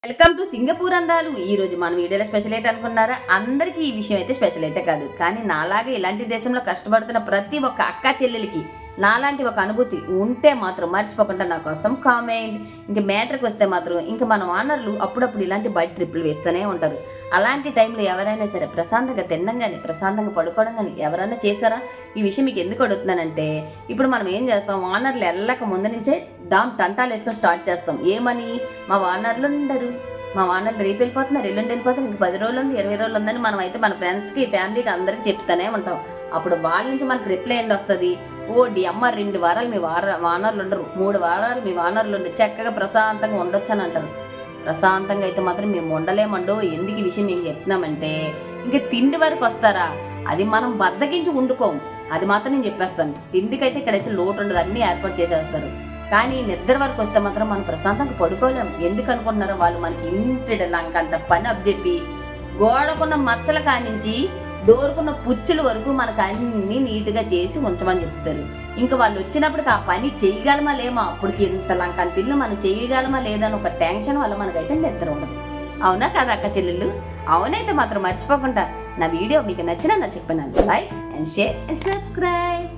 Welcome to Singapore అందాలు. ఈ రోజు మన వీడియోలో స్పెషల్ ఏంటి అనుకున్నారా? అందరికీ ఈ విషయం అయితే స్పెషల్ అయితే కాదు, కానీ నాలాగే ఇలాంటి దేశంలో కష్టపడుతున్న ప్రతి ఒక్క అక్క చెల్లెలకి నాలాంటి ఒక అనుభూతి ఉంటే మాత్రం మర్చిపోకుండా నా కోసం కామెంట్. ఇంక మ్యాటర్కి వస్తే మాత్రం ఇంకా మన ఓనర్లు అప్పుడప్పుడు ఇలాంటి బయట ట్రిప్పులు వేస్తూనే ఉంటారు. అలాంటి టైంలో ఎవరైనా సరే ప్రశాంతంగా తినడం కానీ ప్రశాంతంగా పడుకోవడం కానీ ఎవరైనా చేశారా? ఈ విషయం మీకు ఎందుకు అడుగుతున్నానంటే, ఇప్పుడు మనం ఏం చేస్తాం, ఓనర్లు వెళ్ళక ముందు నుంచే తంటాలు వేసుకొని స్టార్ట్ చేస్తాం. ఏమని? మా ఓనర్లు ఉండరు, మా ఓనర్లు రేపు వెళ్ళిపోతున్నారు, ఎల్లుండి వెళ్ళిపోతున్నారు, ఇంక 10 రోజులు ఉంది, 20 రోజులు ఉందని మనం అయితే మన ఫ్రెండ్స్కి ఫ్యామిలీకి అందరికీ చెప్తానే ఉంటాం. అప్పుడు వాళ్ళ నుంచి మనకు రిప్లై ఏంటి వస్తుంది? అమ్మ 2 వారాలు మీ ఓనర్లు ఉండరు, 3 వారాలు మీ ఓనర్లు ఉండరు, చక్కగా ప్రశాంతంగా ఉండొచ్చు అని అంటారు. ప్రశాంతంగా అయితే మాత్రం మేము ఉండలేమండో. ఎందుకు ఈ విషయం మేము చెప్తున్నామంటే, ఇంక తిండి వరకు వస్తారా, అది మనం బద్దకించి వండుకోము, అది మాత్రం నేను చెప్పేస్తాను. తిండికైతే ఇక్కడైతే లోటు ఉండదు, అన్నీ ఏర్పాటు చేసేస్తారు. కానీ నిద్ర వరకు వస్తే మాత్రం మనం ప్రశాంతంగా పడుకోలేం. ఎందుకు అనుకుంటున్నారో, వాళ్ళు మనకి ఇంటి లంకంత పని అప్పచెప్పి గోడకున్న మచ్చల కానించి డోరుకున్న పుచ్చుల వరకు మనకు అన్ని నీట్గా చేసి ఉంచమని చెప్తారు. ఇంకా వాళ్ళు వచ్చినప్పటికి ఆ పని చేయగలమా లేమా, అప్పటికి ఇంత లంకని పిల్లలు మనం చేయగలమా లేదని ఒక టెన్షన్ వల్ల మనకైతే నిద్ర ఉండదు. అవునా కదా అక్క చెల్లెళ్ళు? అవునైతే మాత్రం మర్చిపోకుండా నా వీడియో మీకు నచ్చినా చెప్పినాను. Like and share and subscribe.